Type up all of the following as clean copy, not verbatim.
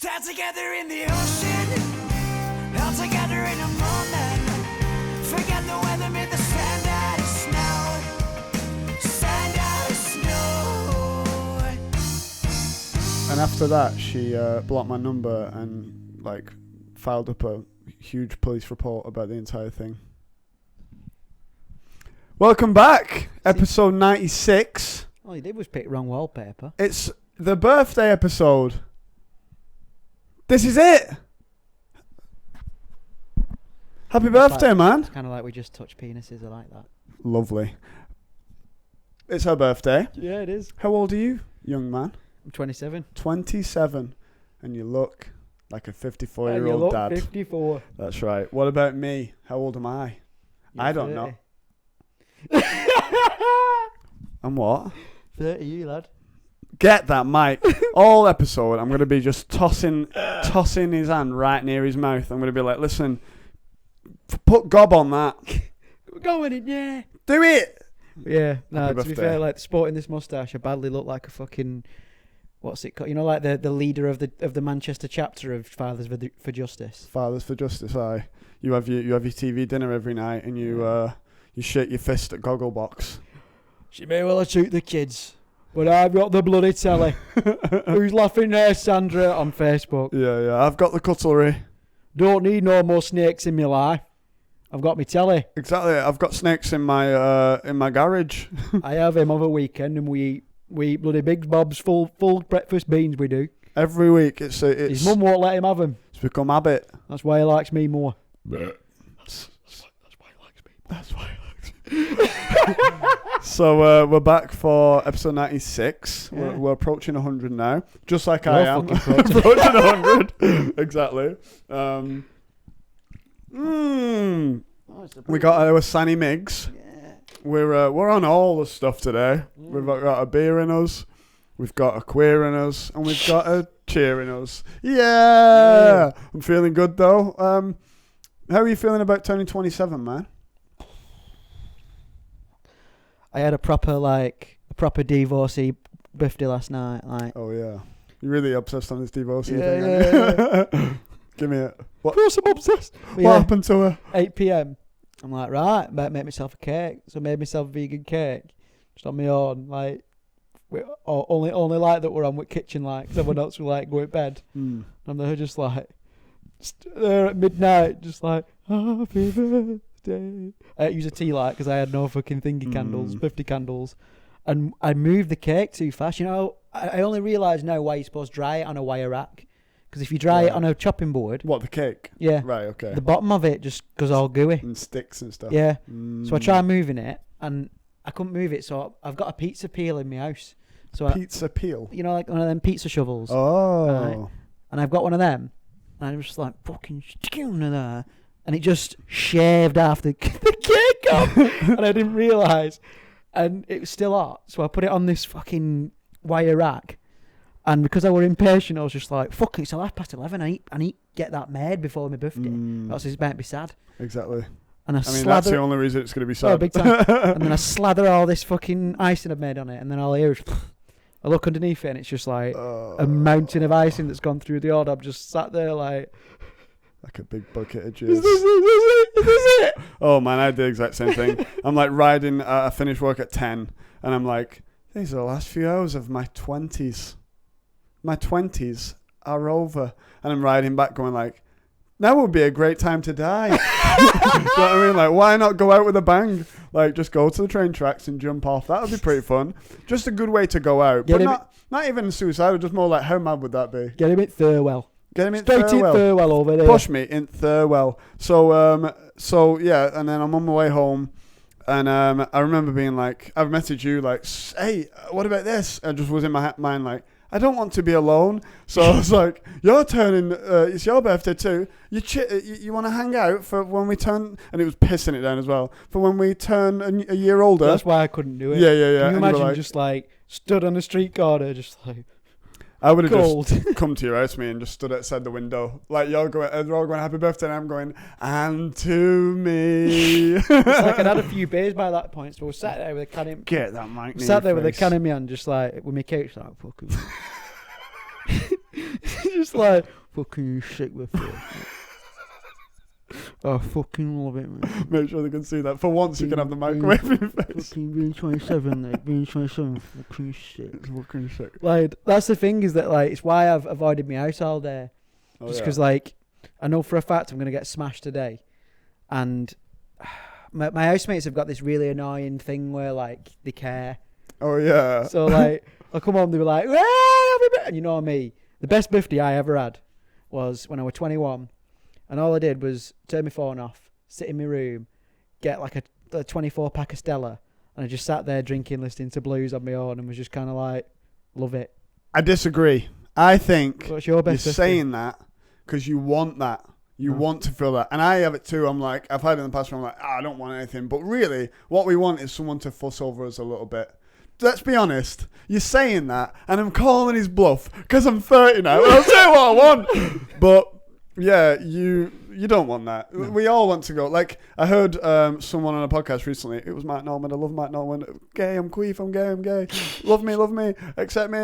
Stand together in the ocean, held together in a moment. Forget the weather, made the sand out of snow. Sand out of snow. And after that, she blocked my number and like filed up a huge police report about the entire thing. Welcome back, episode 96. All you did was pick wrong wallpaper. It's the birthday episode. This is it. Happy birthday, man. It's kind of like we just touch penises. I like that. Lovely. It's her birthday. Yeah, it is. How old are you, young man? I'm 27. 27. And you look like a 54-year-old And you look dad. 54. That's right. What about me? How old am I? You're I don't 30. know. And what? 30, you lad. Get that mic. All episode, I'm going to be just tossing his hand right near his mouth. I'm going to be like, listen, put gob on that. We're going in, yeah. Do it. Yeah. No, Happy to birthday. be fair, like sporting this moustache, I badly look like a fucking, what's it called? You know, like the leader of the Manchester chapter of Fathers for Justice. Fathers for Justice. Aye. You have your TV dinner every night, and you shake your fist at Gogglebox. She may well have shoot the kids, but I've got the bloody telly. Who's laughing there, Sandra, on Facebook? Yeah. I've got the cutlery. Don't need no more snakes in my life. I've got my telly. Exactly. I've got snakes in my garage. I have him over weekend, and we eat bloody Big Bob's full breakfast beans. We do. Every week. It's His mum won't let him have them. It's become habit. That's why he likes me more. That's why he likes me. That's why he likes me. So we're back for episode 96. Yeah. We're approaching 100 now, just like You're I am. fucking Approaching 100. Exactly. We got our Sanny Miggs. Yeah. We're on all the stuff today. We've got a beer in us, we've got a queer in us, and we've got a cheer in us. Yeah. I'm feeling good though. How are you feeling about turning 27, man? I had a proper divorcee birthday last night. Like, Oh yeah, you're really obsessed on this divorcee Yeah, thing. yeah, Yeah. Give me it. What? of course I'm obsessed. What happened to her? 8 p.m. I'm like, right, might make myself a cake. So I made myself a vegan cake, just on my own. Like, only light that we're on with kitchen light, 'cause everyone else will like go to bed. And I'm there just like, there at midnight, just like, happy birthday. I use a tea light because I had no fucking thingy candles, 50 candles. And I moved the cake too fast. You know, I only realise now why you're supposed to dry it on a wire rack. Because if you dry it on a chopping board... What, the cake? Yeah. Right, okay. The bottom of it just goes all gooey. And sticks and stuff. Yeah. So I tried moving it and I couldn't move it. So I've got a pizza peel in my house. So Pizza peel? you know, like one of them pizza shovels. Oh. Right. And I've got one of them. And I was just like, fucking stick it under there. And it just shaved half the cake off. And I didn't realise. And it was still hot. So I put it on this fucking wire rack. And because I were impatient, I was just like, fuck it, it's 11:30. I need to get that made before my birthday. Else it might be sad. Exactly. And I mean, slather... that's the only reason it's going to be sad. Oh, big time. And then I slather all this fucking icing I've made on it. And then I'll hear it. I look underneath it and it's just like a mountain of icing that's gone through the order. I'm just sat there like a big bucket of jizz. Is this it? Oh man, I did the exact same thing. I'm like riding, I finished work at 10 and I'm like, these are the last few hours of my 20s. My 20s are over. And I'm riding back going like, now would be a great time to die. You know what I mean? Like, why not go out with a bang? Like, just go to the train tracks and jump off. That would be pretty fun. Just a good way to go out. But not even suicidal, just more like, how mad would that be? Get him at Thirlwell. Get him in Straight Thirlwell. in Thirlwell over there. Push me in Thirlwell. So yeah, and then I'm on my way home. And I remember being like, I've messaged you like, hey, what about this? I just was in my mind like, I don't want to be alone. So I was like, you're turning, it's your birthday too. You want to hang out for when we turn, and it was pissing it down as well, for when we turn a year older. That's why I couldn't do it. Yeah. Can you And imagine like, just like stood on a street corner, just like, I would have cold. just come to your house, me, and just stood outside the window. Like, you're all going, happy birthday, and I'm going, and to me. It's like I'd had a few beers by that point, so we sat there with a can in... Get that mic. Sat there with a can in my hand, just like, with my couch, like, fucking... just like, fucking sick with it. I fucking love it, man. Make sure they can see that. For once, you can have the microwave in your face. Fucking being 27, like, being 27, fucking sick. It's fucking sick. Like, that's the thing, is that, like, it's why I've avoided my house all day. Just because, like, I know for a fact I'm going to get smashed today. And my housemates have got this really annoying thing where, like, they care. Oh, yeah. So, like, I'll come home, they were like, "Hey, and you know me. The best birthday I ever had was when I was 21. And all I did was turn my phone off, sit in my room, get like a 24 pack of Stella, and I just sat there drinking, listening to blues on my own, and was just kind of like, love it. I disagree. I think What's your best you're birthday? saying that because you want that. You want to feel that. And I have it too. I'm like, I've had it in the past where I'm like, I don't want anything. But really, what we want is someone to fuss over us a little bit. Let's be honest. You're saying that, and I'm calling his bluff because I'm 30 now. I'll say what I want. But yeah, you don't want that. No. We all want to go. Like, I heard someone on a podcast recently. It was Matt Norman. I love Matt Norman. Gay, I'm queef, I'm gay, I'm gay. Love me, accept me.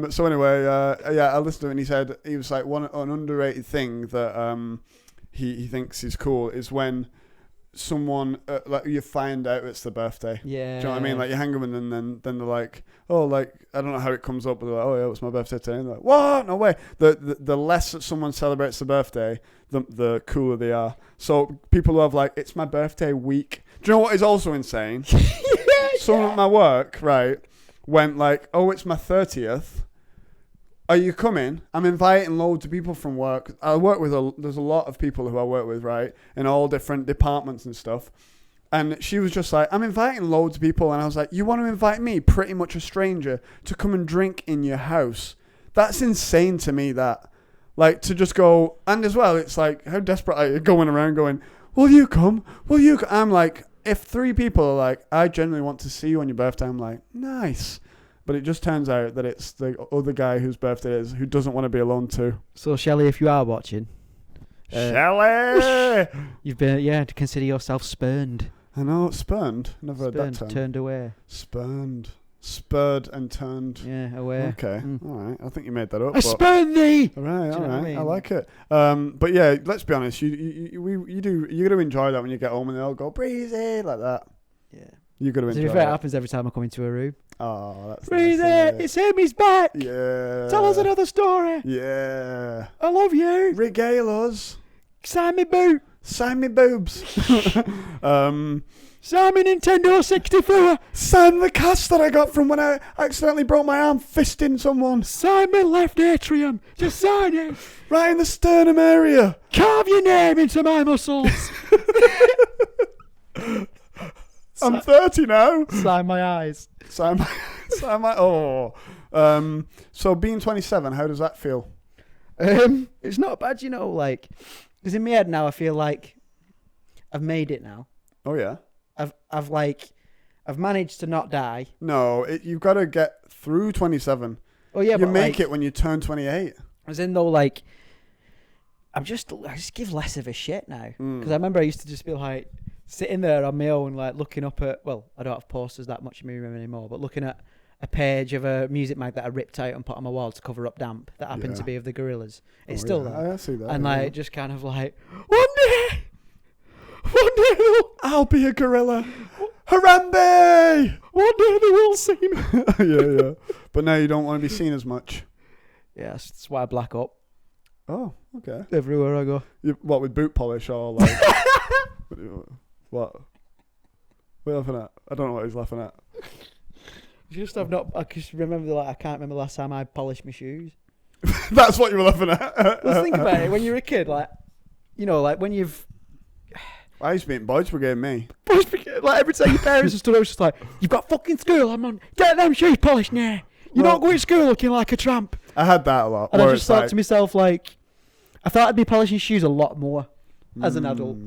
So anyway, I listened to him, and he said, he was like, an underrated thing that he thinks is cool is when someone like you find out it's their birthday. Yeah. Do you know what I mean? Like, you hang them, and then they're like, oh, like, I don't know how it comes up, but they're like, oh yeah, it's my birthday today. And they're like, what? No way. The less that someone celebrates the birthday, the cooler they are. So people who have like, it's my birthday week. Do you know what is also insane? Someone at my work, right, went like, oh, it's my 30th. Are you coming? I'm inviting loads of people from work. I work with there's a lot of people who I work with, right, in all different departments and stuff. And she was just like, I'm inviting loads of people. And I was like, you want to invite me, pretty much a stranger, to come and drink in your house? That's insane to me, that. Like, to just go, and as well, it's like, how desperate are you going around going, will you come? Will you come? I'm like, if 3 people are like, I genuinely want to see you on your birthday, I'm like, nice. But it just turns out that it's the other guy whose birthday it is who doesn't want to be alone too. So, Shelley, if you are watching, Shelley, you've been, to consider yourself spurned. I know, spurned. Never heard that term. Turned away. Spurned. Spurred and turned. Yeah, away. Okay, all right. I think you made that up. I spurn thee! All right, all right. I, mean? I like it. But yeah, let's be honest. You're going to enjoy that when you get home and they all go, Breezy, like that. Yeah. You're going to enjoy it. It happens every time I come into a room. Oh, that's Breezy, nice, it's him, he's back. Yeah. Tell us another story. Yeah. I love you. Regale us. Sign me boot. Sign me boobs. Sign me Nintendo 64. Sign the cast that I got from when I accidentally broke my arm fisting someone. Sign me left atrium. Just sign it. Right in the sternum area. Carve your name into my muscles. I'm 30 now. Sign my eyes. Sign my oh. So being 27, how does that feel? It's not bad, like, because in my head now I feel like I've made it now. Oh yeah. I've managed to not die. No, you've got to get through 27. Oh yeah, you but make it when you turn 28. As in though, like, I just give less of a shit now. Because I remember I used to just be like sitting there on my own, like looking up at, well, I don't have posters that much in my room anymore, but looking at a page of a music mag that I ripped out and put on my wall to cover up damp that happened to be of the Gorillaz. It's still there. I see that. And like, just kind of like, one day I'll be a gorilla. Harambe! One day they will see me. yeah. But now you don't want to be seen as much. Yeah, that's why I black up. Oh, okay. Everywhere I go. What, with boot polish or like... What? What are you laughing at? I don't know what he's laughing at. I just remember, like, I can't remember the last time I polished my shoes. That's what you were laughing at. Let's think about it. When you're a kid, like, like when you've... I used to be in Boys Brigade, me. Boys Brigade, like every time your parents are stood up, it's just like, you've got fucking school, I'm on, get them shoes polished now. You're not going to school looking like a tramp. I had that a lot. And I just thought to myself, like, I thought I'd be polishing shoes a lot more as an adult.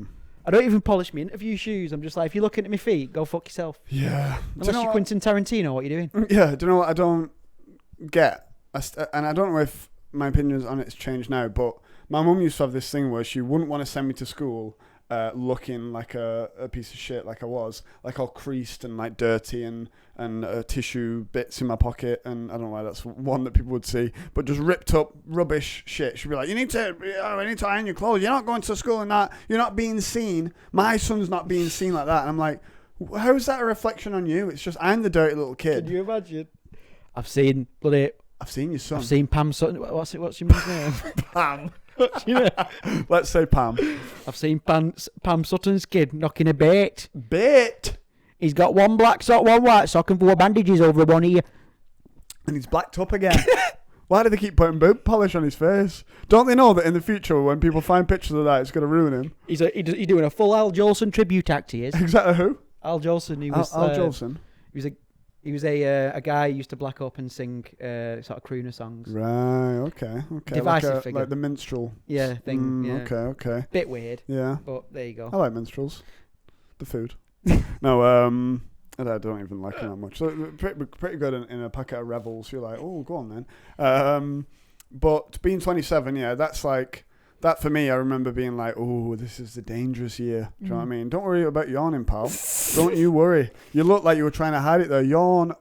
I don't even polish my interview shoes. I'm just like, if you're looking at my feet, go fuck yourself. Yeah. Unless you're Quentin Tarantino, what are you doing? Yeah, do you know what I don't get? And I don't know if my opinions on it's changed now, but my mum used to have this thing where she wouldn't want to send me to school looking like a piece of shit, like I was, like all creased and like dirty and tissue bits in my pocket, and I don't know why that's one that people would see, but just ripped up rubbish shit. She'd be like, you need to iron your clothes. You're not going to school and that. You're not being seen. My son's not being seen like that. And I'm like, how is that a reflection on you? It's just I'm the dirty little kid. Can you imagine? I've seen your son. I've seen Pam Sutton. What's your mum's name? Pam. You know? Let's say Pam. I've seen Pam Sutton's kid knocking a bait. Bait. He's got one black sock, one white sock, and 4 bandages over one ear. And he's blacked up again. Why do they keep putting boob polish on his face? Don't they know that in the future, when people find pictures of that, it's going to ruin him? He's doing a full Al Jolson tribute act. He is. Exactly who? Al Jolson. He was Al Jolson. He was a guy who used to black up and sing sort of crooner songs. Right. Okay. Divisive figure. Like the minstrel. Yeah. Thing. Yeah. Okay. Bit weird. Yeah. But there you go. I like minstrels. The food. No. I don't even like them that much. So pretty good in a packet of Rebels. You're like, oh, go on then. But being 27, yeah, that's like that for me. I remember being like, oh, this is the dangerous year. Do you know what I mean? Don't worry about yawning, pal. Don't you worry. You look like you were trying to hide it there. Yawn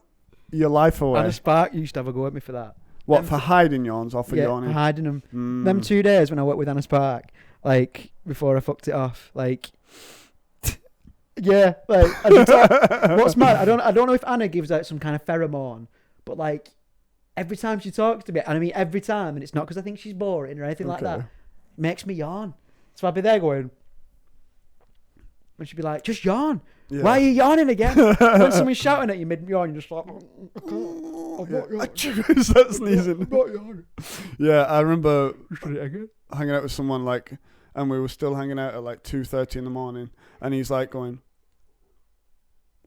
your life away. Anna Spark used to have a go at me for that. What, for hiding yawns or for yawning? Yeah, hiding them. Them 2 days when I worked with Anna Spark, like before I fucked it off, like. Yeah, like what's mad? I don't know if Anna gives out some kind of pheromone, but like every time she talks to me, and I mean every time, and it's not because I think she's boring or anything like that, it makes me yawn. So I'd be there going, and she'd be like, "Just yawn. Yeah. Why are you yawning again?" When someone's shouting at you mid yawn, you're just like, "I'm not yawning." Start sneezing. I'm not yawning. Yeah, I remember hanging out with someone like. And we were still hanging out at like 2:30 in the morning. And he's like going,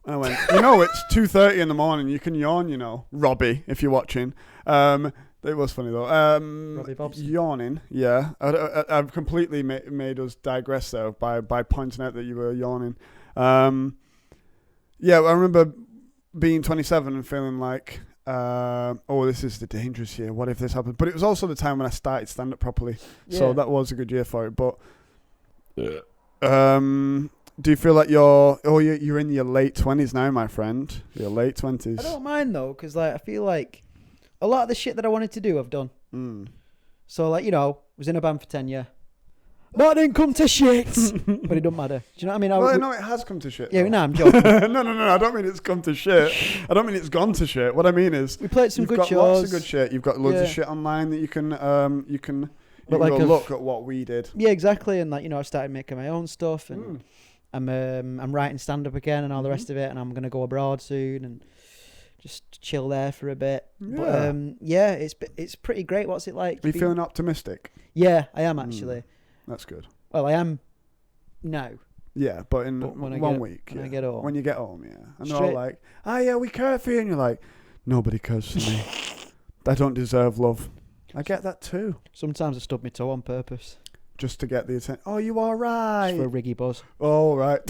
I went, it's 2:30 in the morning. You can yawn, Robbie, if you're watching. It was funny though. Robbie Bobson. Yawning, yeah. I've completely made us digress though by pointing out that you were yawning. Yeah, I remember being 27 and feeling like, this is the dangerous year. What if this happens? But it was also the time when I started stand-up properly. Yeah. So that was a good year for it. But do you feel like you're in your late 20s now, my friend? Your late 20s. I don't mind though, because like I feel like a lot of the shit that I wanted to do, I've done. So like was in a band for 10 years. No, it didn't come to shit. But it don't matter. Do you know what I mean? No, it has come to shit. Yeah, no, I'm joking. No. I don't mean it's come to shit. I don't mean it's gone to shit. What I mean is we played some good shows. You've got lots of good shit. You've got loads of shit online that you can go look at what we did. Yeah, exactly. And like I started making my own stuff, and I'm writing stand up again and all the rest of it. And I'm gonna go abroad soon and just chill there for a bit. Yeah. But it's pretty great. What's it like? Are you feeling optimistic? Yeah, I am actually. That's good. Well, I am now. Yeah, but in when 1 week. When I get home. When you get home, yeah. And they're all like, we care for you. And you're like, nobody cares for me. I don't deserve love. I get that too. Sometimes I stub my toe on purpose. Just to get the attention. Oh, you all right? Just for a riggy buzz. Oh, right.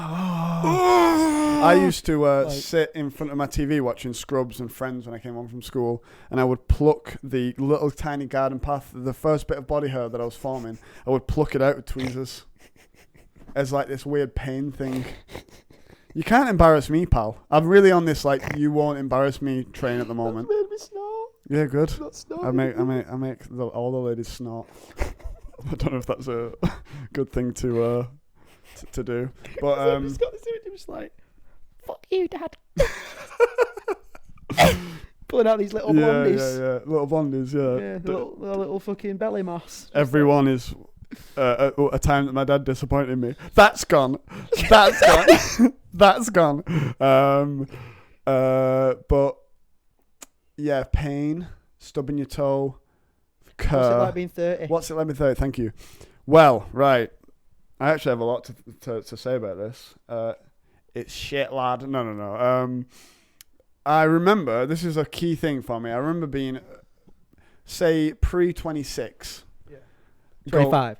I used to sit in front of my TV watching Scrubs and Friends when I came home from school, and I would pluck the little tiny garden path, the first bit of body hair that I was forming, I would pluck it out with tweezers as like this weird pain thing. You can't embarrass me, pal. I'm really on this like you won't embarrass me train at the moment. That made me snort. Yeah, good. I make all the ladies snort. I don't know if that's a good thing to do, but he's got this image just like, fuck you, Dad. Pulling out these little blondies. Yeah, little blondies. Yeah, the little fucking belly moss. Everyone is a time that my dad disappointed me. That's gone. That's gone. But yeah, pain, stubbing your toe. What's it like being 30? What's it like being 30? Thank you. Well, right. I actually have a lot to say about this. It's shit, lad. No. I remember, this is a key thing for me. I remember being, say, pre-26. Yeah. 25.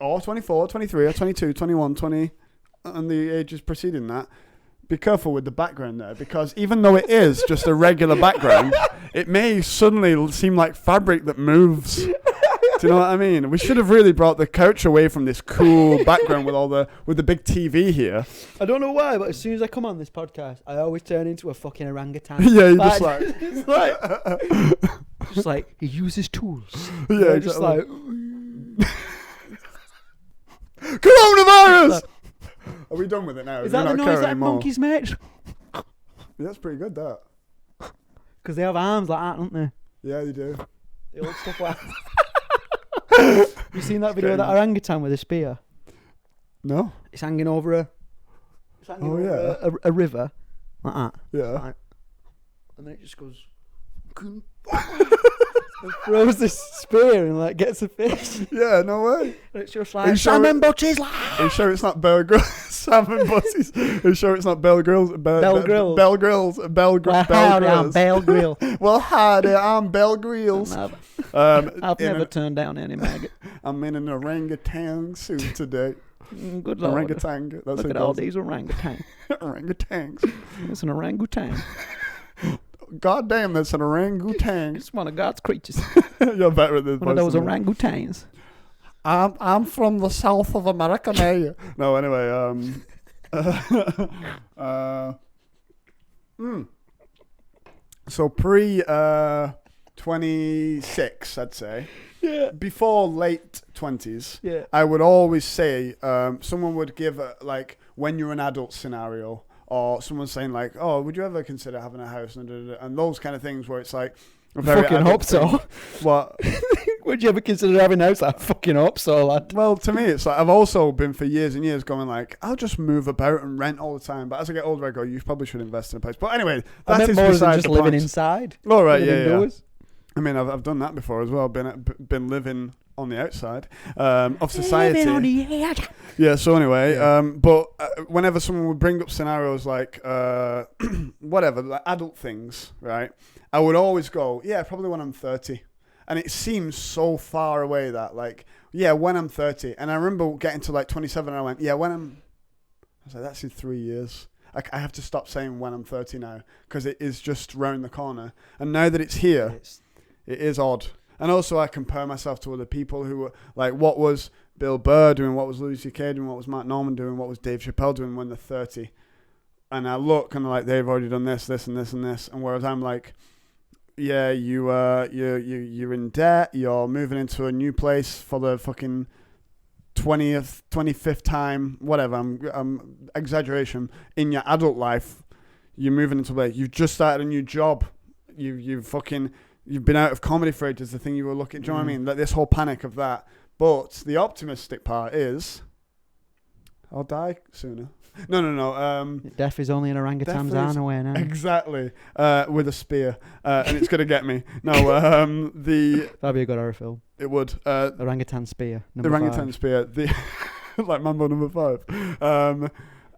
Or 24, 23, or 22, 21, 20, and the ages preceding that. Be careful with the background there, because even though it is just a regular background, it may suddenly seem like fabric that moves. Do Do you know what I mean? We should have really brought the couch away from this cool background with the big TV here. I don't know why, but as soon as I come on this podcast, I always turn into a fucking orangutan. Yeah, you're just like... it's just like, he uses tools. Yeah, just exactly. like... Coronavirus! Are we done with it now? Is that the noise that monkeys make? Yeah, that's pretty good, that. Because they have arms like that, don't they? Yeah, you do. The old stuff like that. You seen that video of that orangutan with a spear? No? It's hanging over a river like that. Yeah. Like, and then it just goes and throws this spear and like gets a fish. Yeah, no way. And it's just like salmon butties. Are you sure it's not Bear Grylls? Salmon butties. Are you sure it's not Bell Grills? Bell Grills. Bell Grills. Bell Grills. Well, howdy, I'm Bell Grill. Well, howdy, I'm Bell Grills. I've never turned down any maggot. I'm in an orangutan suit today. Good lord. Orangutan. That's Look at all these orangutans. Orangutans. It's an orangutan. God damn, that's an orangutan. It's one of God's creatures. You're better at this. One of those orangutans. I'm from the south of America, now. No, anyway, so pre 26, I'd say. Yeah. Before late 20s, yeah. I would always say, someone would give like when you're an adult scenario, or someone saying like, oh, would you ever consider having a house, and those kind of things where it's like, I fucking hope so. What? Would you ever consider having a house? I fucking hope so, lad. Well, to me, it's like I've also been for years and years going like, I'll just move about and rent all the time. But as I get older, I go, you probably should invest in a place. But anyway, that is more than just living inside. All right, yeah. I mean, I've done that before as well. Been living on the outside of society. Living on the edge. Yeah. So anyway, but whenever someone would bring up scenarios like whatever, like adult things, right? I would always go, yeah, probably when I'm 30. And it seems so far away that, like, yeah, when I'm 30. And I remember getting to, like, 27 and I went, yeah, I was like, that's in 3 years. I have to stop saying when I'm 30 now because it is just round the corner. And now that it's here, it is odd. And also I compare myself to other people who were, like, what was Bill Burr doing, what was Louis C.K. doing, what was Matt Norman doing, what was Dave Chappelle doing when they're 30. And I look and, like, they've already done this, this, and this, and this. And whereas I'm like... Yeah, you're in debt. You're moving into a new place for the fucking 25th time. Whatever. I'm exaggeration. In your adult life, you're moving into a place. You've just started a new job. You've been out of comedy for ages. The thing you were looking. Do you know what I mean? Like this whole panic of that. But the optimistic part is, I'll die sooner. No. Death is only an orangutan's arm away now. Exactly. With a spear. And it's going to get me. No, That'd be a good horror film. It would. Orangutan spear. The orangutan spear. Like Mambo number 5.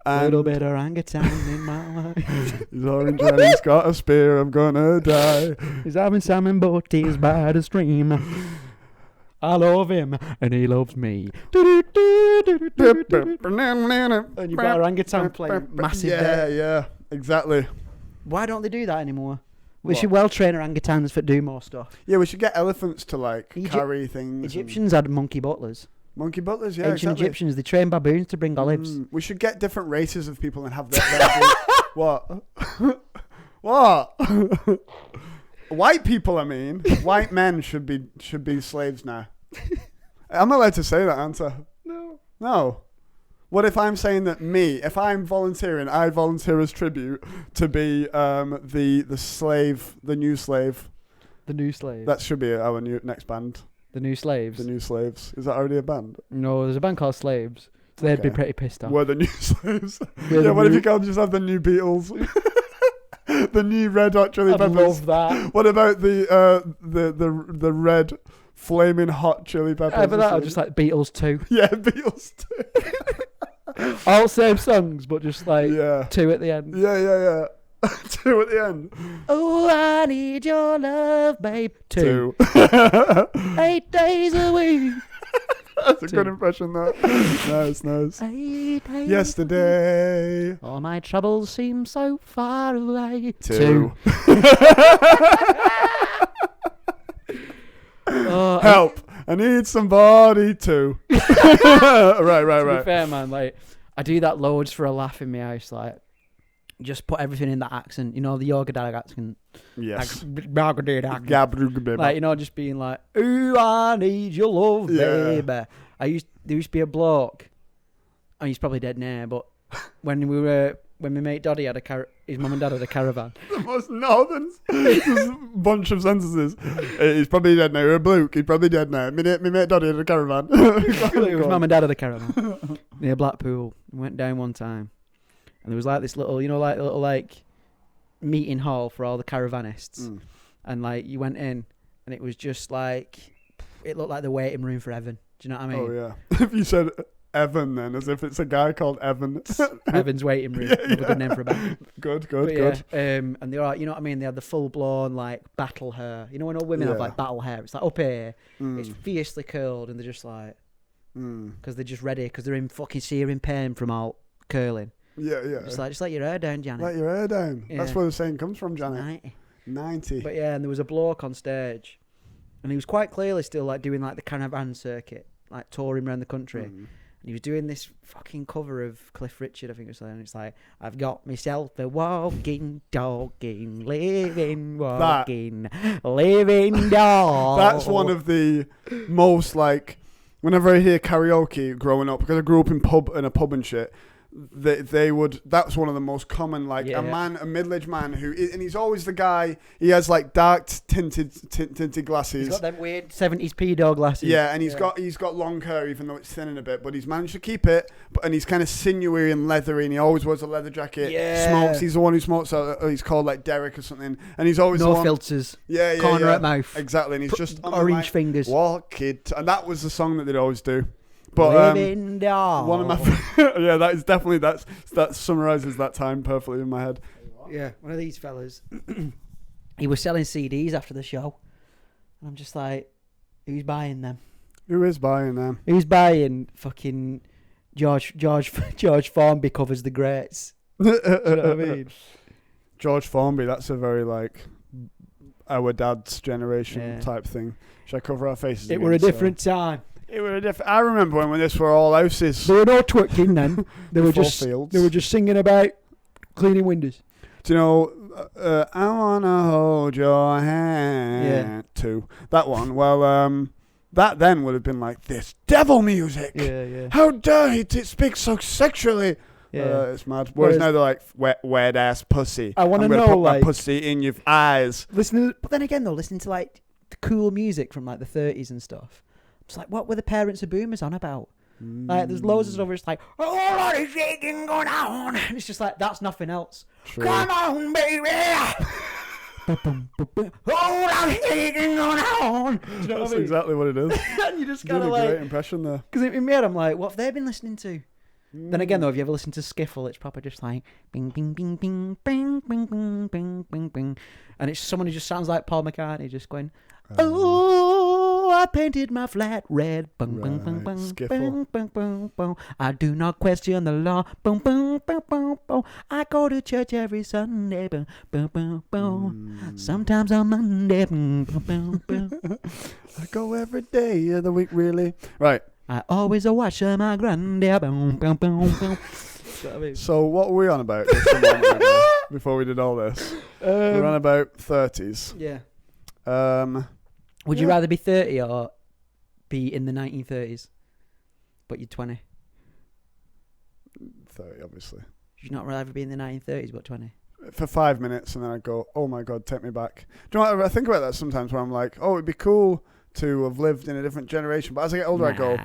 A little bit orangutan in my life. He's orange and he's got a spear. I'm going to die. He's having salmon butties by the stream. I love him and he loves me. And you've got orangutan playing massive deck. Yeah, exactly. Why don't they do that anymore? We should well train orangutans for do more stuff. Yeah, we should get elephants to like carry things. Egyptians had monkey butlers. Monkey butlers, yeah. Ancient Egyptians, they trained baboons to bring olives. We should get different races of people and have their what? What? White people, I mean. White men should be slaves now. I'm allowed to say that, aren't I? No. What if I'm saying that if I'm volunteering, I volunteer as tribute to be the slave, the new slave. The new slave. That should be our next band. The New Slaves. The New Slaves. Is that already a band? No, there's a band called Slaves. So they'd be pretty pissed off. We're the New Slaves. What if you can't just have the new Beatles? The new Red Hot Chili Peppers. I love that. What about the red flaming hot Chili Peppers? Either that or just like Beatles 2. Yeah, Beatles 2. All same songs, but just like 2 at the end. Yeah. 2 at the end. Oh, I need your love, babe. 2. 8 days a week. That's a good impression, that. Nice. 8 days Yesterday. All my troubles seem so far away. 2. Oh, help. I need somebody to. right. To be fair, man, like I do that loads for a laugh in my house. Like, just put everything in that accent. You know, the yoga dad accent. Yes. Like, you know, just being like, "Ooh, I need your love, baby." There used to be a bloke. I mean, he's probably dead now, but when my mate Doddy had his mum and dad had a caravan. The most northern bunch of sentences. He's probably dead now. You're a bloke. He's probably dead now. Me mate Doddy had a caravan. His mum and dad had a caravan near Blackpool. We went down one time, and there was like this little, meeting hall for all the caravanists, and like you went in, and it was just like it looked like the waiting room for Evan. Do you know what I mean? Oh yeah. If you said Evan, then as if it's a guy called Evan. Evan's waiting room. Yeah. A good name for a band. Good. Yeah, and they're like, you know what I mean? They had the full blown like battle hair. You know when all women have like battle hair? It's like up here, it's fiercely curled, and they're just like, because they're just ready, because they're in fucking searing pain from all curling. Yeah. Just let your hair down, Janet. Let your hair down. Yeah. That's where the saying comes from, Janet. 90. But yeah, and there was a bloke on stage, and he was quite clearly still like doing like the caravan circuit, like touring around the country. And he was doing this fucking cover of Cliff Richard, I think it was, and it's like, I've got myself a living dog. Living dog. That's one of the most, like, whenever I hear karaoke growing up, because I grew up in a pub and shit, they would, that's one of the most common, like, a middle-aged man and he's always the guy, he has like dark tinted glasses. He's got them weird 70s P-dog glasses. Yeah, and he's got long hair, even though it's thinning a bit, but he's managed to keep it, and he's kind of sinewy and leathery, and he always wears a leather jacket. Smokes, he's the one who smokes, he's called like Derek or something, and he's always no filters. Corner at mouth. Exactly, and he's just orange fingers. Walk it, and that was the song that they'd always do. But one of my that is definitely that summarizes that time perfectly in my head. Yeah, one of these fellas, he was selling CDs after the show, and I'm just like, who's buying them? Who is buying them? Who's buying fucking George Formby covers the greats? Do you know what I mean? George Formby, that's a very like our dad's generation type thing. Should I cover our faces? It were a different time. I remember when this were all houses. There were no twerking then. They were just singing about cleaning windows. Do you know? I wanna hold your hand. Too that one. Well, that then would have been like this devil music. Yeah. How dare he speak so sexually? Yeah, it's mad. Whereas now they're like wet ass pussy. I want to know, put like, my pussy in your eyes. But then again, though, listening to like the cool music from like the 30s and stuff. It's like, what were the parents of boomers on about? Like, there's loads of stuff where it's like, oh, lot of shaking going on. And it's just like, that's nothing else. True. Come on, baby. Oh, lot of shaking going on. Do you know That's what I mean? exactly what it is. And you just kind of of like, great impression there. because in my head, I'm like, what have they been listening to? Then again, though, if you ever listen to Skiffle, it's proper just like bing, bing, bing, bing, bing, bing, bing, bing, bing, bing. And it's someone who just sounds like Paul McCartney just going, oh, I painted my flat red. Bung, bung, bung, bung, bung, bung, bung, bung. I do not question the law. Boom, boom, boom, boom, boom. I go to church every Sunday. Boom, boom, boom, boom. Sometimes on Monday. Boom, boom, boom, boom. I go every day of the week, really. Right. I always watch my granddad. Boom, boom, boom, boom. So what were we on about before we did all this? We were on about 30s. Yeah. Would you rather be 30 or be in the 1930s, but you're 20? 30, obviously. You'd not rather be in the 1930s, but 20? For 5 minutes, and then I'd go, oh my God, take me back. Do you know what? I think about that sometimes where I'm like, oh, it'd be cool to have lived in a different generation. But as I get older, I go,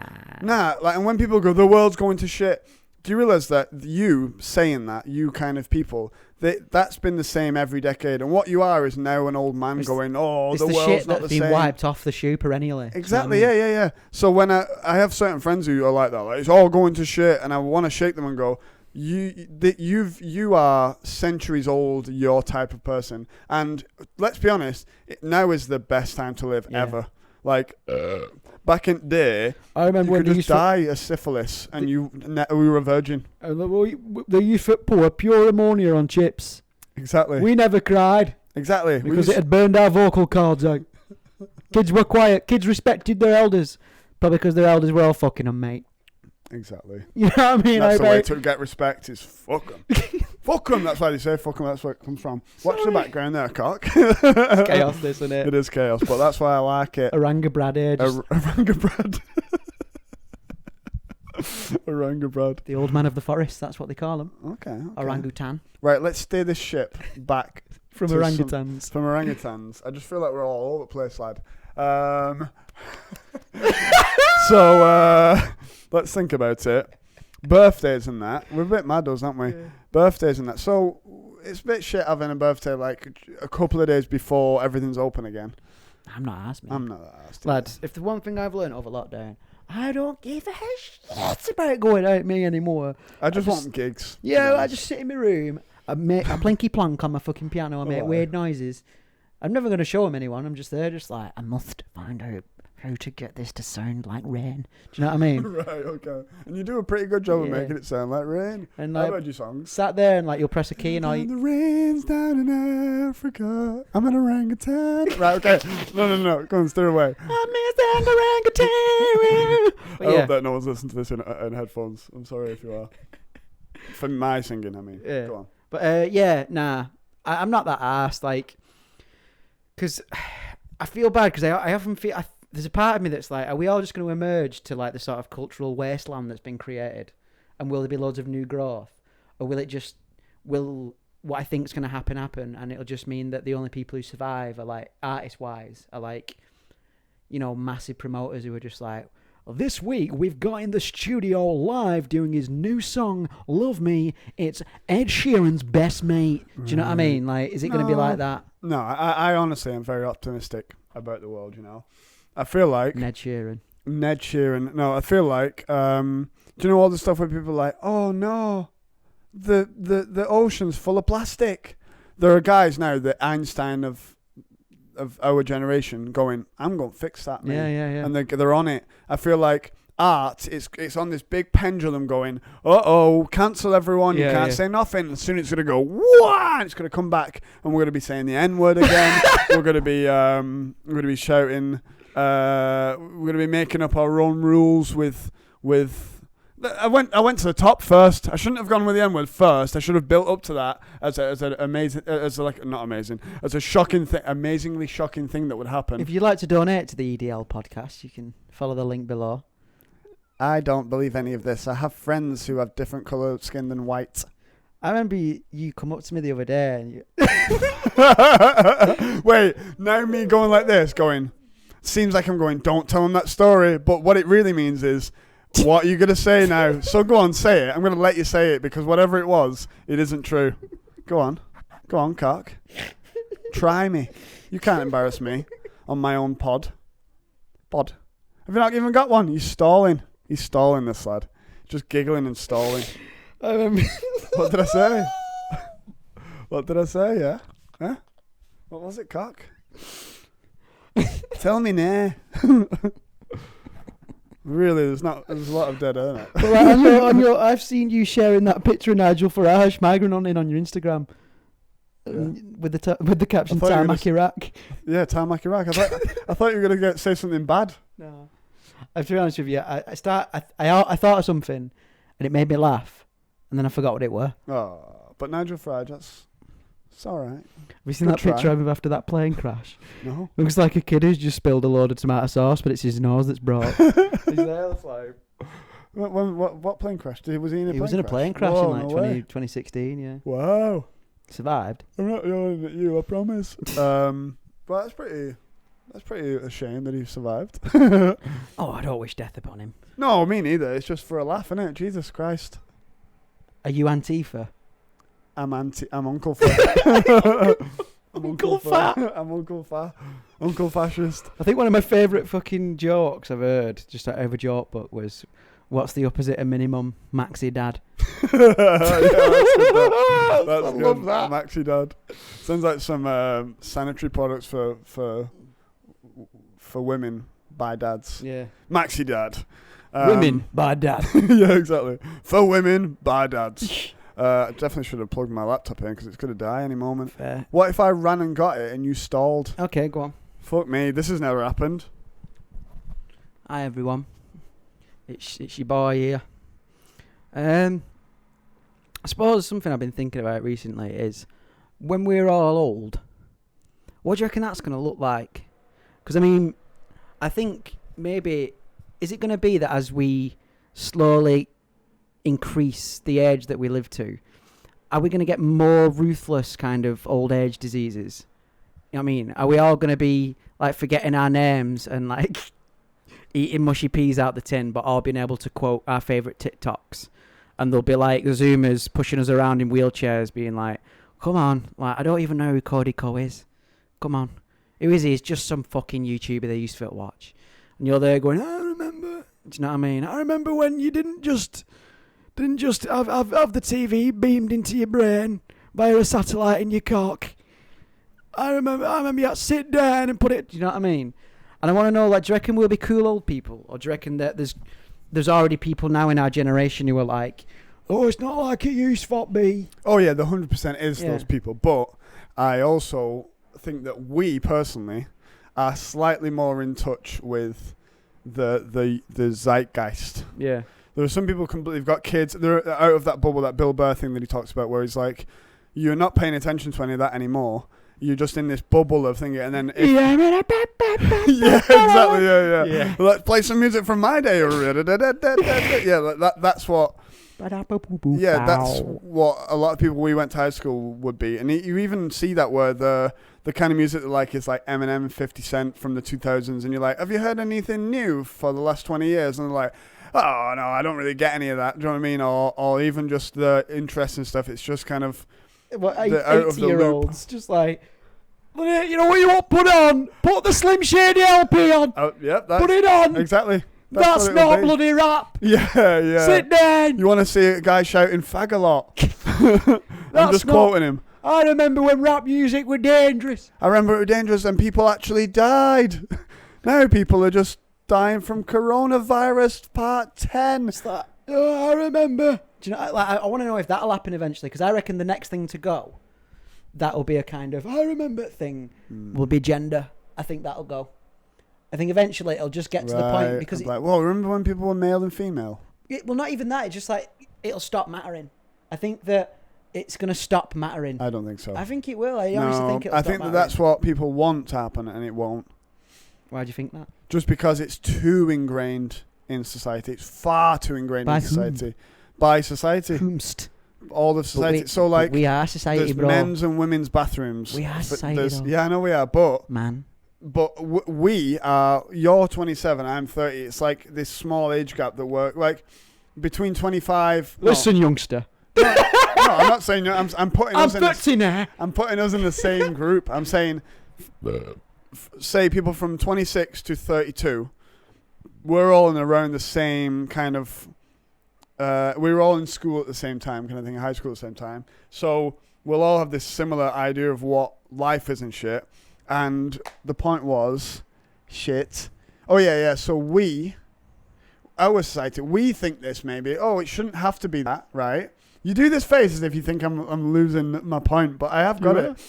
nah. Like, and when people go, the world's going to shit, do you realize that you saying that, you kind of people, that's been the same every decade, and what you are is now an old man going, oh, the world's not the same. It's been wiped off the shoe perennially. Exactly, yeah. So when I have certain friends who are like that, like, it's all going to shit, and I want to shake them and go, you are centuries old, your type of person, and let's be honest, now is the best time to live ever. Like, back in the day, I remember you when could just die of syphilis and we were a virgin. They used to pour pure ammonia on chips. Exactly. We never cried. Exactly. Because it had burned our vocal cords out. Kids were quiet. Kids respected their elders. Probably because their elders were all fucking them, mate. Exactly. You know what I mean? That's the Like, way to get respect is fuck 'em. Fuck 'em, that's why they say fuck 'em, that's where it comes from. Watch the background there, cock. It's chaos, this, isn't it? It is chaos, but that's why I like it. Oranga-Brad here. Oranga-Brad. Oranga-Brad. The old man of the forest, that's what they call him. Okay. Orangutan. Right, let's steer this ship back From to orangutans. From orangutans. I just feel like we're all over the place, lad. So, let's think about it. Birthdays and that. We're a bit mad, aren't we? Yeah. Birthdays and that. So, it's a bit shit having a birthday like a couple of days before everything's open again. I'm not asked, mate. I'm not that asked. Lads, if the one thing I've learned over lockdown, I don't give a shit about going out me anymore. I just want gigs. Yeah, I just sit in my room, I plinky plonk on my fucking piano, I make weird noises. I'm never going to show them anyone. I'm just there, just like, I must find out how to get this to sound like rain. Do you know what I mean? Right, okay. And you do a pretty good job of making it sound like rain. And I've like, heard your songs. sat there and like you'll press a key and The rain's down in Africa. I'm an orangutan. Right, okay. No. Go on, steer away. I miss an orangutan. But I yeah. hope that no one's listening to this in headphones. I'm sorry if you are. For my singing, I mean. Yeah. Go on. But yeah, nah. I'm not that arsed, like, because I feel bad because I often feel there's a part of me that's like, are we all just going to emerge to like the sort of cultural wasteland that's been created, and will there be loads of new growth, or will what I think is going to happen, and it'll just mean that the only people who survive are like artist wise are like, you know, massive promoters who are just like, this week we've got in the studio live doing his new song, Love Me. It's Ed Sheeran's best mate. Do you know what I mean? Like, is it going to be like that? No, I honestly am very optimistic about the world, you know. I feel like... Ned Sheeran. No, I feel like... do you know all the stuff where people are like, oh no, the ocean's full of plastic? There are guys now, the Einstein of our generation, going, I'm going to fix that, man. Yeah. And they're on it. I feel like art, it's on this big pendulum going, cancel everyone, you can't say nothing. And soon it's going to go, wah, and it's going to come back, and we're going to be saying the N-word again. we're going to be shouting, we're going to be making up our own rules with I went to the top first. I shouldn't have gone with the N-word first. I should have built up to that as a shocking thing, amazingly shocking thing that would happen. If you'd like to donate to the EDL podcast, you can follow the link below. I don't believe any of this. I have friends who have different colour skin than white. I remember you come up to me the other day and you... Wait, now me going like this, seems like I'm going, don't tell them that story, but what it really means is, what are you going to say now? So go on, say it. I'm going to let you say it because whatever it was, it isn't true. Go on, cock. Try me. You can't embarrass me on my own pod. Have you not even got one? He's stalling, this lad. Just giggling and stalling. What did I say? Yeah? Huh? What was it, cock? Tell me now. Really, there's a lot of dead air in it. Well, I've seen you sharing that picture of Nigel Farage migrant on your Instagram with the caption Tarmac Iraq. Yeah, Tarmac Iraq. I thought you were gonna say something bad. No, to be honest with you, I thought of something and it made me laugh, and then I forgot what it were. Oh, but Nigel Farage, it's all right. Have you seen that picture of him after that plane crash? No. Looks like a kid who's just spilled a load of tomato sauce, but it's his nose that's broke. He's there, like... What plane crash? Was he in a plane crash? He was in a plane crash in 2016, yeah. Wow. Survived. I'm not yelling at you, I promise. But that's pretty a shame that he survived. Oh, I don't wish death upon him. No, me neither. It's just for a laugh, innit? Jesus Christ. Are you Antifa? I'm Uncle Fat. Uncle Fat. I'm Uncle Fat. Uncle Fascist. I think one of my favourite fucking jokes I've heard, just out of a joke book, was, what's the opposite of minimum? Maxi dad. Yeah, that's good. I love that. Maxi dad. Sounds like some sanitary products for women by dads. Yeah. Maxi dad. Women by dad. Yeah, exactly. For women by dads. I definitely should have plugged my laptop in because it's going to die any moment. Fair. What if I ran and got it and you stalled? Okay, go on. Fuck me, this has never happened. Hi everyone, it's your boy here. I suppose something I've been thinking about recently is when we're all old, what do you reckon that's going to look like? Because I mean, I think maybe, is it going to be that as we slowly increase the age that we live to, are we going to get more ruthless kind of old age diseases? You know what I mean? Are we all going to be like forgetting our names and like eating mushy peas out the tin, but all being able to quote our favourite TikToks? And they'll be like Zoomers pushing us around in wheelchairs being like, come on, like I don't even know who Cody Co is. Come on. Who is he? He's just some fucking YouTuber they used to watch. And you're there going, I remember. Do you know what I mean? I remember when you didn't just have the TV beamed into your brain via a satellite in your cock. I remember you had to sit down and put it. Do you know what I mean? And I want to know, like, do you reckon we'll be cool old people? Or do you reckon that there's already people now in our generation who are like, oh, it's not like it used to be. Oh yeah, the 100% is those people. But I also think that we personally are slightly more in touch with the zeitgeist. Yeah. There are some people completely got kids. They're out of that bubble, that Bill Burr thing that he talks about, where he's like, you're not paying attention to any of that anymore. You're just in this bubble of thinking, and then yeah, exactly, yeah. Let's play some music from my day. Yeah, that's what. Yeah, that's what a lot of people we went to high school would be, and you even see that where the kind of music they like is like Eminem and 50 Cent from the 2000s, and you're like, have you heard anything new for the last 20 years? And they're like, oh no, I don't really get any of that. Do you know what I mean? Or even just the interesting stuff. It's just kind of out of the loop. Just like, you know what you want? Put the Slim Shady LP on. Oh, yep, put it on. Exactly. That's not bloody rap. Yeah. Sit down. You want to see a guy shouting fag a lot? I'm just quoting him. I remember when rap music were dangerous. I remember it was dangerous and people actually died. Now people are just dying from coronavirus part 10. It's like, oh, I remember. Do you know? Like, I want to know if that'll happen eventually, because I reckon the next thing to go, that'll be a kind of I remember thing. Will be gender. I think that'll go. I think eventually it'll just get to the point because like, well, remember when people were male and female? Well, not even that. It's just like it'll stop mattering. I think that it's going to stop mattering. I don't think so. I think it will. I honestly think it'll stop mattering. that's what people want to happen, and it won't. Why do you think that? Just because it's too ingrained in society. It's far too ingrained in society. By society. Whomst. All of society. So like, we are society, there's bro. Men's and women's bathrooms. We are society. Yeah, I know we are, but man. But we are. You're 27. I'm 30. It's like this small age gap that we're like between 25. Listen, youngster. No, I'm not saying. I'm putting. I'm 30 now. I'm putting us in the same group. I'm saying, say people from 26 to 32. We're all in around the same kind of. We were all in school at the same time, kind of thing, high school at the same time. So we'll all have this similar idea of what life is and shit. And the point was, shit. Oh, yeah. So our society, we think this maybe. Oh, it shouldn't have to be that, right? You do this face as if you think I'm losing my point, but I have got it.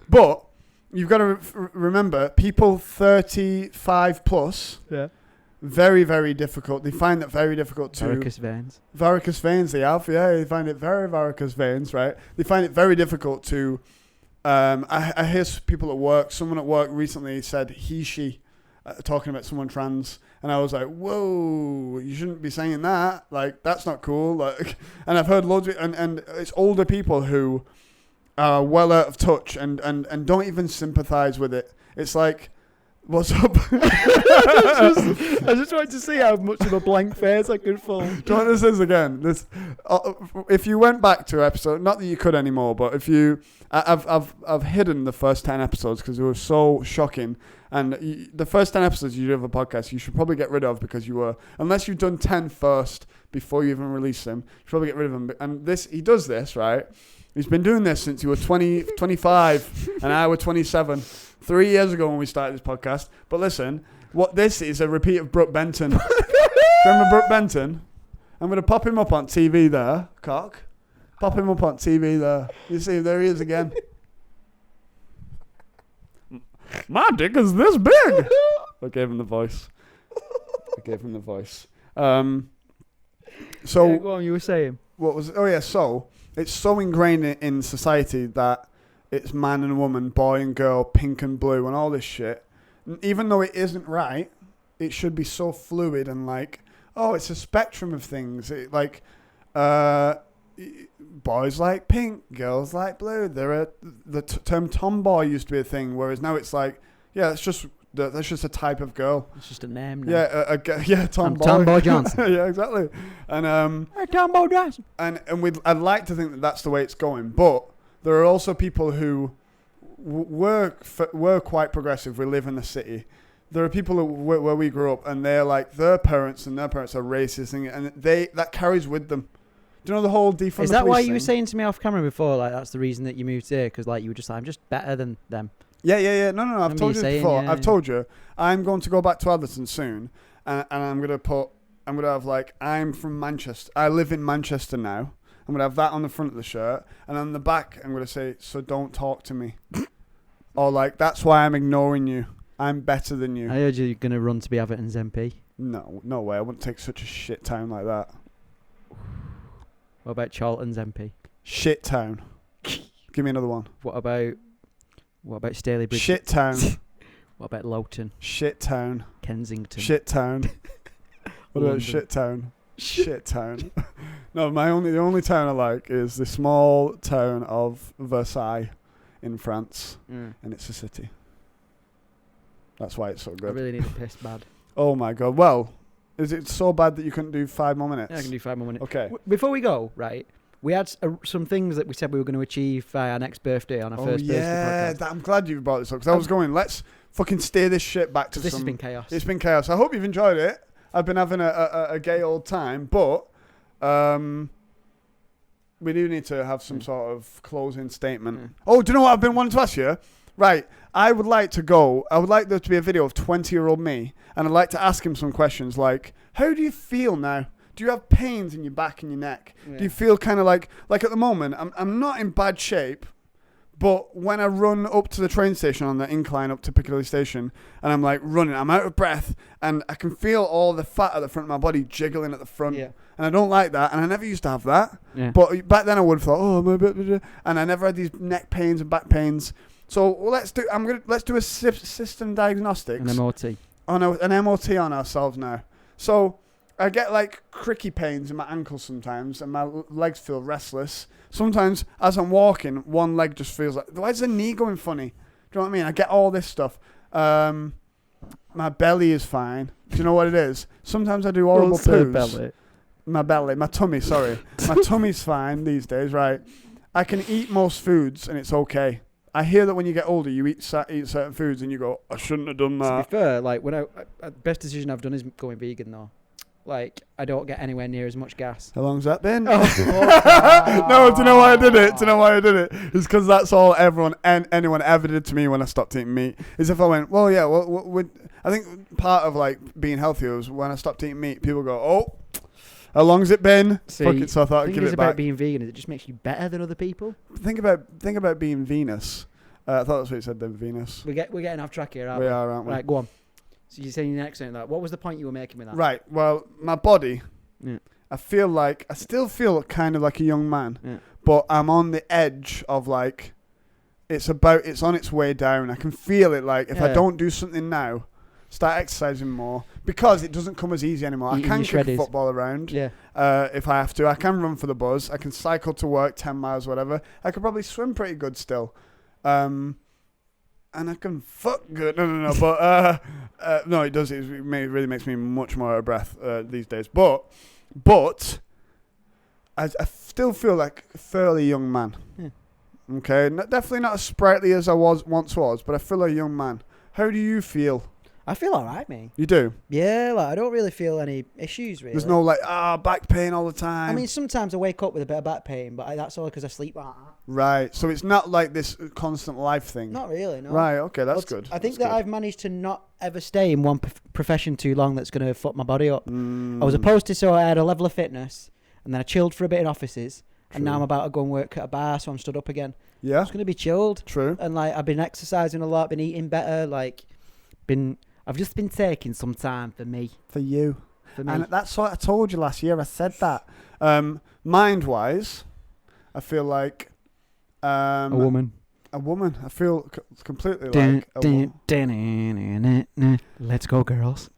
But you've got to remember, people 35 plus, very, very difficult. They find that very difficult to... Varicose veins. Varicose veins, they have. Yeah, they find it very varicose veins, right? They find it very difficult to... I hear people at work, someone at work recently said he, she, talking about someone trans, and I was like, whoa, you shouldn't be saying that. Like, that's not cool. Like, and I've heard loads of, and it's older people who are well out of touch and don't even sympathize with it. It's like, what's up? I just wanted to see how much of a blank face I could fall. Do you know what this is again? This, if you went back to episode, not that you could anymore, but if you, I've hidden the first 10 episodes because they were so shocking. And the first 10 episodes you do of a podcast, you should probably get rid of because you were, unless you've done 10 first before you even release them, you should probably get rid of them. And he does this, right? He's been doing this since he was 25 and I was 27. 3 years ago when we started this podcast. But listen, what this is a repeat of Brooke Benton. Do you remember Brooke Benton? I'm going to pop him up on TV there, cock. Pop him up on TV there. You see, there he is again. My dick is this big. I gave him the voice. So Yeah, go on, you were saying. what was? Oh yeah. So it's so ingrained in society that it's man and woman, boy and girl, pink and blue, and all this shit. Even though it isn't right, it should be so fluid and like, oh, it's a spectrum of things. Boys like pink, girls like blue. The term tomboy used to be a thing, whereas now it's like, yeah, that's just a type of girl. It's just a name now. Yeah, tomboy. I'm Tomboy Johnson. Yeah, exactly. And Hey, Tomboy Johnson. I'd like to think that that's the way it's going, but there are also people who were quite progressive. We live in the city. There are people where we grew up, and they're like their parents are racist, and that carries with them. Do you know the whole defund? Is that why you were saying to me off camera before? Like that's the reason that you moved here, because like you were just like, I'm just better than them. Yeah. No. I've told you before. Yeah, I've told you. I'm going to go back to Atherton soon, and I'm gonna have like, I'm from Manchester. I live in Manchester now. I'm gonna have that on the front of the shirt, and on the back, I'm gonna say, "So don't talk to me," or like, "That's why I'm ignoring you. I'm better than you." I heard you're gonna run to be Everton's MP. No way. I wouldn't take such a shit town like that. What about Charlton's MP? Shit town. Give me another one. What about Staley Bridge? Shit town. What about Lowton? Shit town. Kensington? Shit town. What about London. shit town? Shit town. No, the only town I like is the small town of Versailles in France, and it's a city. That's why it's so I good. really need a piss bad. Oh my god. Well, is it so bad that you couldn't do 5 more minutes? Yeah, I can do 5 more minutes. Okay. Before we go, right, we had some things that we said we were going to achieve by our next birthday on our first birthday podcast. I'm glad you brought this up, because I was going, let's fucking steer this shit back to This has been chaos. It's been chaos. I hope you've enjoyed it. I've been having a gay old time, but we do need to have some sort of closing statement. Oh, do you know what I've been wanting to ask you? Right, I would like there to be a video of 20-year-old me, and I'd like to ask him some questions like, how do you feel now? Do you have pains in your back and your neck? Yeah. Do you feel kind of like at the moment, I'm not in bad shape, but when I run up to the train station on the incline up to Piccadilly Station, and I'm like running, I'm out of breath, and I can feel all the fat at the front of my body jiggling at the front. Yeah. And I don't like that, and I never used to have that. Yeah. But back then I would have thought, oh, I'm a bit, and I never had these neck pains and back pains. So let's do a system diagnostics. An MOT. Oh no, an MOT on ourselves now. So I get like cricky pains in my ankles sometimes, and my legs feel restless. Sometimes as I'm walking, one leg just feels like, why is the knee going funny? Do you know what I mean? I get all this stuff. My belly is fine. Do you know what it is? Sometimes I do horrible poos. My tummy, sorry. My tummy's fine these days, right? I can eat most foods and it's okay. I hear that when you get older, you eat certain foods and you go, I shouldn't have done that. To be fair, like the best decision I've done is going vegan though. Like I don't get anywhere near as much gas. How long's that been? Oh. No, do you know why I did it? It's because that's all anyone ever did to me when I stopped eating meat. Is if I went, well, yeah, I think part of like being healthy was when I stopped eating meat, people go, oh, how long's it been? See, Fuck it, so I thought I'd give it back. About being vegan is it just makes you better than other people. Think about being Venus. I thought that's what you said then, Venus. We're getting off track here, aren't we? We are, aren't we? Right, go on. So you're saying next thing that. What was the point you were making with that? Right. Well, my body. Yeah. I still feel kind of like a young man, but I'm on the edge of like, it's on its way down. I can feel it. Like if I don't do something now, start exercising more, because it doesn't come as easy anymore. I can kick a football around. Yeah. If I have to, I can run for the buzz. I can cycle to work 10 miles, whatever. I could probably swim pretty good still. And I can fuck good. No. But no, it does. It really makes me much more out of breath these days. But I still feel like a fairly young man. Yeah. Okay, definitely not as sprightly as I once was, but I feel like a young man. How do you feel? I feel alright, mate. You do? Yeah, like I don't really feel any issues, really. There's no like, back pain all the time. I mean, sometimes I wake up with a bit of back pain, but that's all because I sleep like that. Right, so it's not like this constant life thing. Not really, no. Right, okay, that's good. I think I've managed to not ever stay in one profession too long that's going to fuck my body up. I was opposed to, so I had a level of fitness, and then I chilled for a bit in offices, and now I'm about to go and work at a bar, so I'm stood up again. Yeah. It's gonna be chilled. True. And like I've been exercising a lot, been eating better, I've just been taking some time for me. For you. For me. And that's what I told you last year. I said that. Mind-wise, I feel like a woman. A woman. I feel completely like a woman. Let's go, girls.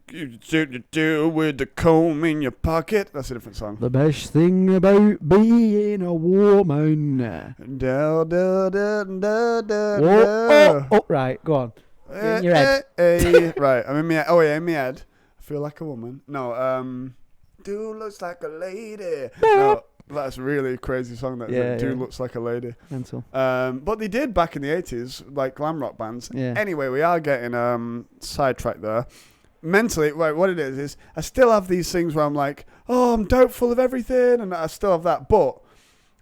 Do with the comb in your pocket. That's a different song. The best thing about being a woman. Da, da, da, da, da, Oh, right, go on. In your head. Right, I'm in my head. Oh yeah, in my head. I feel like a woman. No, dude looks like a lady. No, that's a really crazy song. That dude looks like a lady. Mental. But they did back in the 80s, like glam rock bands. Yeah. Anyway, we are getting sidetracked there. Mentally, right, what it is I still have these things where I'm like, oh, I'm doubtful of everything, and I still have that, but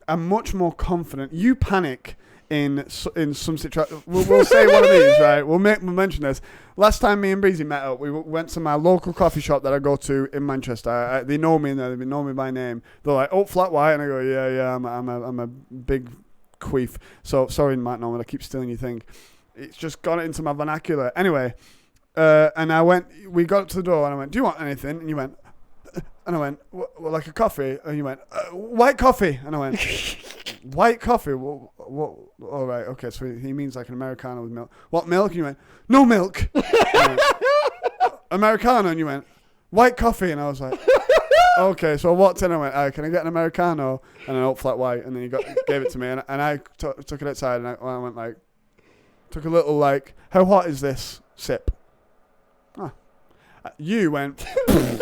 I'm much more confident. You panic in some situation. We'll say one of these, right? We'll mention this. Last time me and Breezy met up, we went to my local coffee shop that I go to in Manchester. They know me in there. They know me by name. They're like, oh, flat white, and I go, yeah, I'm a big queef. So sorry, Matt Norman, I keep stealing your thing. It's just got it into my vernacular. Anyway. And we got up to the door and I went, do you want anything? And you went, and I went, well, like a coffee? And you went, white coffee. And I went, white coffee? What? All right, okay, so he means like an Americano with milk. What milk? And you went, no milk. Went, Americano. And you went, white coffee. And I was like, okay. So I walked in and I went, can I get an Americano and an oat flat white? And then he gave it to me and I took it outside and I went like, took a little like, how hot is this? Sip. You went, and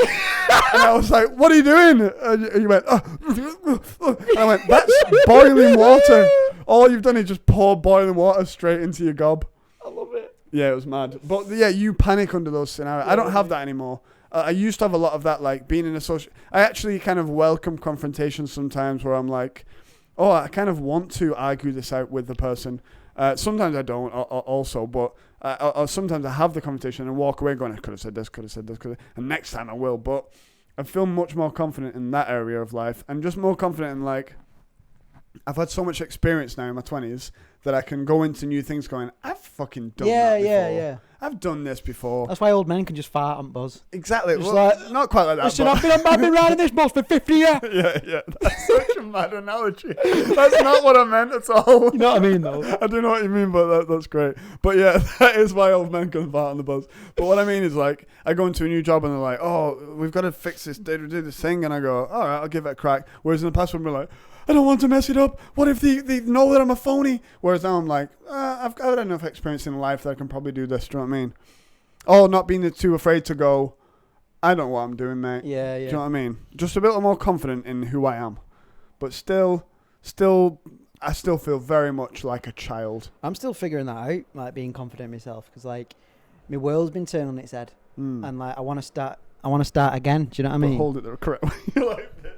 I was like, what are you doing? And you went, and I went, that's boiling water. All you've done is just pour boiling water straight into your gob. I love it. Yeah, it was mad. But yeah, you panic under those scenarios. I don't have that anymore. I used to have a lot of that, like being in a social. I actually kind of welcome confrontation sometimes where I'm like, oh, I kind of want to argue this out with the person. Sometimes I don't also, but sometimes I have the conversation and walk away going, I could have said this, and next time I will. But I feel much more confident in that area of life and just more confident in like, I've had so much experience now in my 20s that I can go into new things going, I've fucking done that before. Yeah. I've done this before. That's why old men can just fart and buzz. Exactly. Well, like, not quite like that. Listen, I've been riding this bus for 50 years. Yeah. That's such a mad analogy. That's not what I meant at all. You know what I mean, though? I do know what you mean, but that's great. But yeah, that is why old men can fart on the bus. But what I mean is like, I go into a new job and they're like, oh, we've got to fix this, do this thing. And I go, all right, I'll give it a crack. Whereas in the past, we'd be like, I don't want to mess it up. What if they know that I'm a phony? Whereas now I'm like, I've got enough experience in life that I can probably do this. Do you know what I mean? Oh, not being too afraid to go, I don't know what I'm doing, mate. Yeah. Do you know what I mean? Just a bit more confident in who I am. But still, I still feel very much like a child. I'm still figuring that out, like being confident in myself. Because like, my world's been turned on its head. And like, I want to start again. Do you know what I mean? Hold it the correct way like this.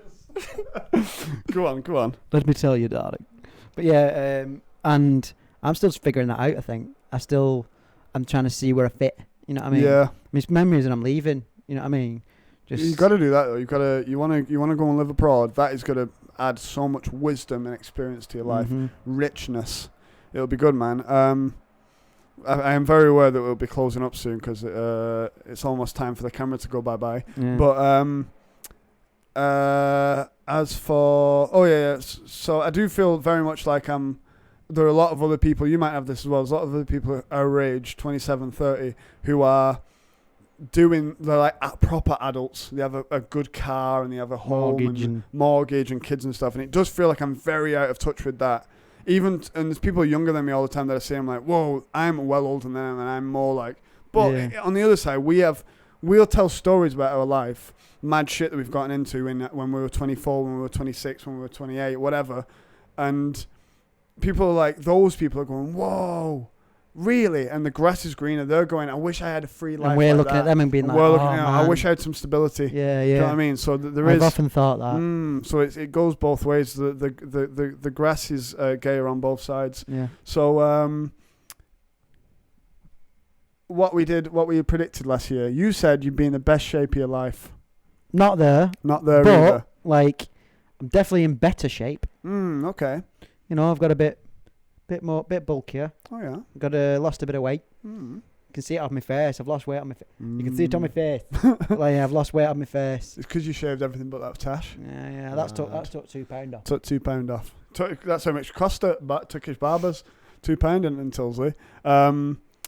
Go on. Let me tell you, darling. But yeah, and I'm still figuring that out, I think. I'm trying to see where I fit. You know what I mean? Yeah. Miss memories and I'm leaving. You know what I mean? You got to do that though. You want to go and live abroad. That is going to add so much wisdom and experience to your life, richness. It'll be good, man. I am very aware that we'll be closing up soon because it's almost time for the camera to go bye-bye. Yeah. But as for so I do feel very much like there are a lot of other people, you might have this as well, there's a lot of other people our age, 27, 30, who are they're like proper adults. They have a good car and they have a home mortgage and kids and stuff. And it does feel like I'm very out of touch with that. And there's people younger than me all the time that I say, I'm like, whoa, I'm well older than them and I'm more like, but on the other side, we'll tell stories about our life, mad shit that we've gotten into when we were 24, when we were 26, when we were 28, whatever. And people are like, those people are going, whoa, really? And the grass is greener. They're going, I wish I had a free life. And we're looking at them and being like, I wish I had some stability. Yeah. Do you know what I mean? So I've often thought that. So it goes both ways. The grass is gayer on both sides. Yeah. So what we predicted last year, you said you'd be in the best shape of your life. Not there. Not But there either. like, I'm definitely in better shape. Okay. You know, I've got a bit bulkier. Oh yeah. Lost a bit of weight. You can see it on my face. I've lost weight on my face. You can see it on my face. Like, I've lost weight on my face. It's because you shaved everything but that tash. Yeah. That's took £2 off. Took £2 off. That's how much it cost at Turkish barbers. £2 in Tilsley.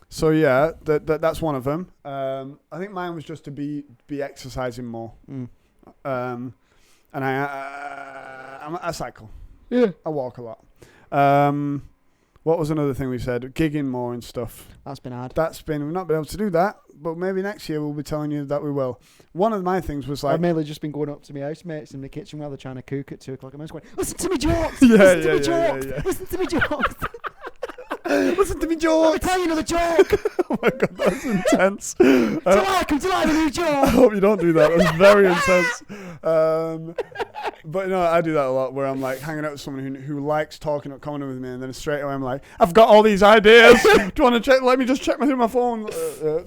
So yeah, that's one of them. I think mine was just to be exercising more. And I cycle. Yeah. I walk a lot. What was another thing we said? Gigging more and stuff. That's been hard. We've not been able to do that, but maybe next year we'll be telling you that we will. One of my things was like... I've mainly just been going up to my housemates in the kitchen while they're trying to cook at 2 o'clock. I'm just going, listen to me jokes! Yeah. Listen to me jokes! Listen to me Let me jokes! tell you another joke! Oh my God, that's intense. Do you like the new I joke? hope you don't do that. That's very intense. But no, I do that a lot where I'm like hanging out with someone who likes talking up comedy with me, and then straight away I'm like, I've got all these ideas. Do you want to check? Let me just check through my phone.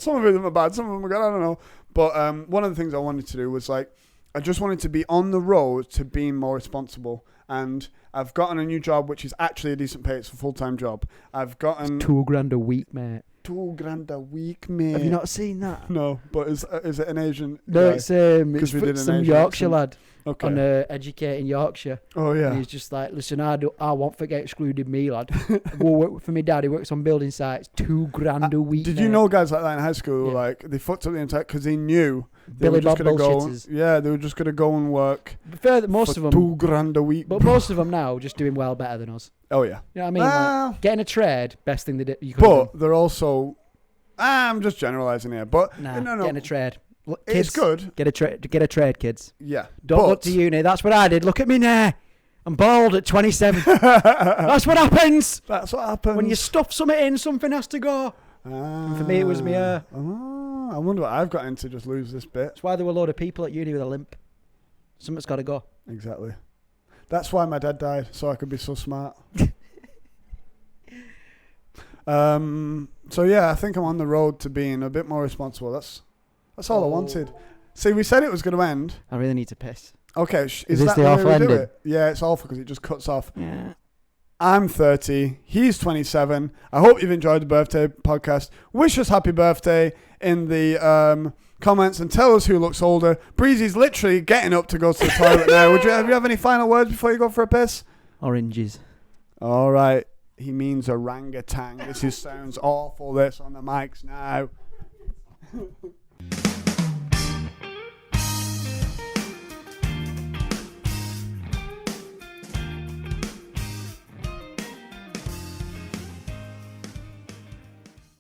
Some of them are bad, some of them are good. I don't know. But one of the things I wanted to do was like, I just wanted to be on the road to being more responsible. And I've gotten a new job, which is actually a decent pay. It's a full-time job. I've gotten It's $2,000 a week, mate. $2,000 a week, mate. Have you not seen that? No, but is it an Asian? No, guy? it's we did an some Asian Yorkshire accent. lad Okay. on Educating Yorkshire. Oh yeah. And he's just like, listen, I won't forget excluded me, lad. I go work for my dad. He works on building sites. $2,000 a week. Did mate. you know guys like that in high school? Who were Yeah. like they fucked up the entire because they knew they Billy were just Bob gonna go. bullshitters. Yeah, they were just gonna go and work. But fair that most for of them, $2,000 a week. but most of them now are just doing well better than us. Oh yeah. You know what I mean? Well, Like, getting a trade, best thing you could have but they're also. I'm just generalizing here, but done. Nah, no, getting a trade. it's Kids, good. Get a trade, kids. Yeah, Don't look to uni. That's what I did. Look at me now. I'm bald at 27. That's what happens. That's what happens When you stuff something in, something has to go. And for me, it was me hair. I wonder what I've got into. Just lose this bit. That's why there were a load of people at uni with a limp. Something's got to go. Exactly. That's why my dad died, so I could be so smart. So yeah, I think I'm on the road to being a bit more responsible. That's all I wanted. See, we said it was going to end. I really need to piss. Okay, Is is this that the the way awful we do ending? it? Yeah, it's awful because it just cuts off. Yeah. I'm 30. He's 27. I hope you've enjoyed the birthday podcast. Wish us happy birthday in the comments and tell us who looks older. Breezy's literally getting up to go to the toilet now. Have you have any final words before you go for a piss? Oranges. All right. He means orangutan. This sounds awful. This on the mics now.